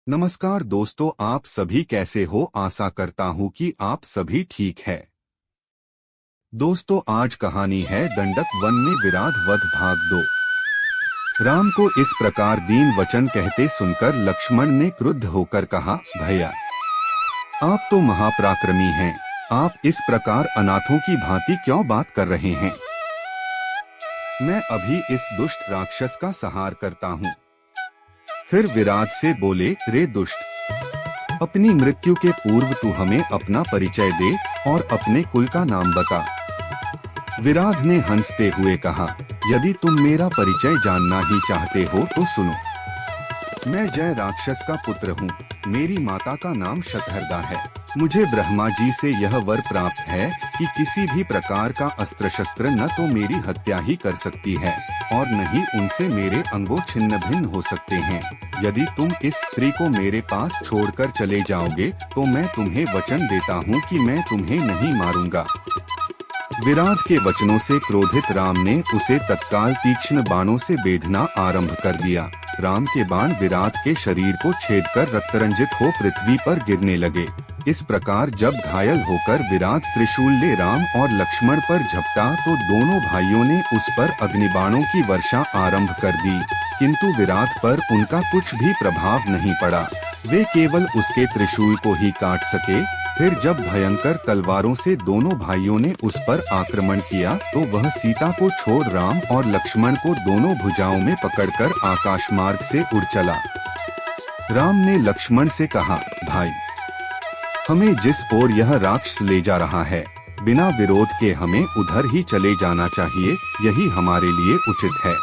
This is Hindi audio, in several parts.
नमस्कार दोस्तों, आप सभी कैसे हो। आशा करता हूँ कि आप सभी ठीक है। दोस्तों, आज कहानी है दंडक वन में विराध वध भाग 2। राम को इस प्रकार दीन वचन कहते सुनकर लक्ष्मण ने क्रुद्ध होकर कहा, भैया आप तो महापराक्रमी हैं, आप इस प्रकार अनाथों की भांति क्यों बात कर रहे हैं। मैं अभी इस दुष्ट राक्षस का संहार करता हूँ। फिर विराट से बोले, रे दुष्ट, अपनी मृत्यु के पूर्व तू हमें अपना परिचय दे और अपने कुल का नाम बता। विराट ने हंसते हुए कहा, यदि तुम मेरा परिचय जानना ही चाहते हो तो सुनो। मैं जय राक्षस का पुत्र हूँ। मेरी माता का नाम शतहरदा है। मुझे ब्रह्मा जी से यह वर प्राप्त है कि किसी भी प्रकार का अस्त्र शस्त्र न तो मेरी हत्या ही कर सकती है और न ही उनसे मेरे अंगों छिन्न भिन्न हो सकते हैं। यदि तुम इस स्त्री को मेरे पास छोड़कर चले जाओगे तो मैं तुम्हें वचन देता हूँ कि मैं तुम्हें नहीं मारूंगा। विराट के वचनों से क्रोधित राम ने उसे तत्काल तीक्ष्ण बाणों से बेधना आरंभ कर दिया। राम के बाण विराट के शरीर को छेदकर रक्तरंजित हो पृथ्वी पर गिरने लगे। इस प्रकार जब घायल होकर विराट त्रिशूल ले राम और लक्ष्मण पर झपटा तो दोनों भाइयों ने उस पर अग्निबाणों की वर्षा आरंभ कर दी, किंतु विराट पर उनका कुछ भी प्रभाव नहीं पड़ा। वे केवल उसके त्रिशूल को ही काट सके। फिर जब भयंकर तलवारों से दोनों भाइयों ने उस पर आक्रमण किया तो वह सीता को छोड़ राम और लक्ष्मण को दोनों भुजाओं में पकड़कर आकाश मार्ग से उड़ चला। राम ने लक्ष्मण से कहा, भाई, हमें जिस ओर यह राक्षस ले जा रहा है, बिना विरोध के हमें उधर ही चले जाना चाहिए, यही हमारे लिए उचित है।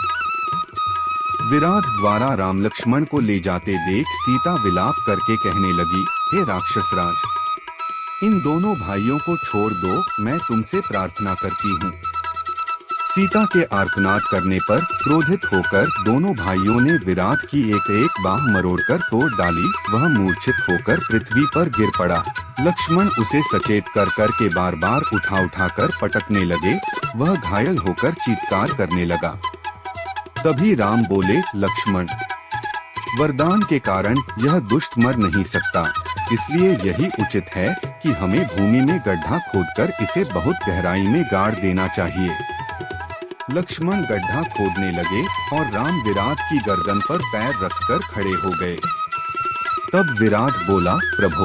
विराट द्वारा राम लक्ष्मण को ले जाते देख सीता विलाप करके कहने लगी, हे राक्षस राज, इन दोनों भाइयों को छोड़ दो, मैं तुमसे प्रार्थना करती हूँ। सीता के आर्तनाद करने पर क्रोधित होकर दोनों भाइयों ने विराट की एक एक बाह मरोड़कर तोड़ डाली। वह मूर्छित होकर पृथ्वी पर गिर पड़ा। लक्ष्मण उसे सचेत कर कर के बार बार उठा कर पटकने लगे। वह घायल होकर चीत्कार करने लगा। तभी राम बोले, लक्ष्मण, वरदान के कारण यह दुष्ट मर नहीं सकता, इसलिए यही उचित है कि हमें भूमि में गड्ढा खोदकर इसे बहुत गहराई में गाड़ देना चाहिए। लक्ष्मण गड्ढा खोदने लगे और राम विराट की गर्दन पर पैर रखकर खड़े हो गए। तब विराट बोला, प्रभु,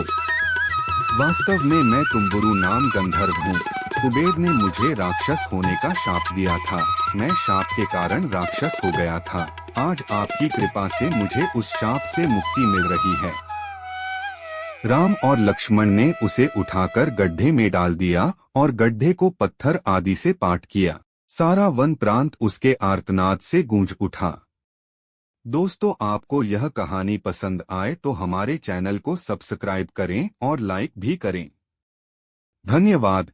वास्तव में मैं तुम्बुरु नाम गंधर्व हूँ। कुबेर ने मुझे राक्षस होने का शाप दिया था। मैं शाप के कारण राक्षस हो गया था। आज आपकी कृपा से मुझे उस शाप से मुक्ति मिल रही है। राम और लक्ष्मण ने उसे उठाकर गड्ढे में डाल दिया और गड्ढे को पत्थर आदि से पाट किया। सारा वन प्रांत उसके आर्तनाद से गूंज उठा। दोस्तों, आपको यह कहानी पसंद आए तो हमारे चैनल को सब्सक्राइब करें और लाइक भी करें। धन्यवाद।